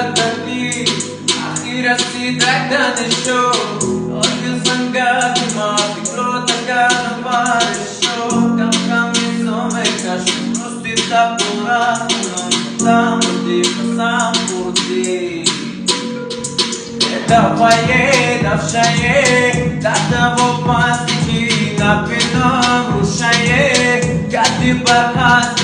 تقدي أخيرا سيدك دانشو أرجو سنجا كما فكرو تكاد بارشو كم ميزومكاش روستي تابورا نونتا مودي بسام بودي دفايه دفشايه دادو باستي نابينو روشايه كاتي برخاست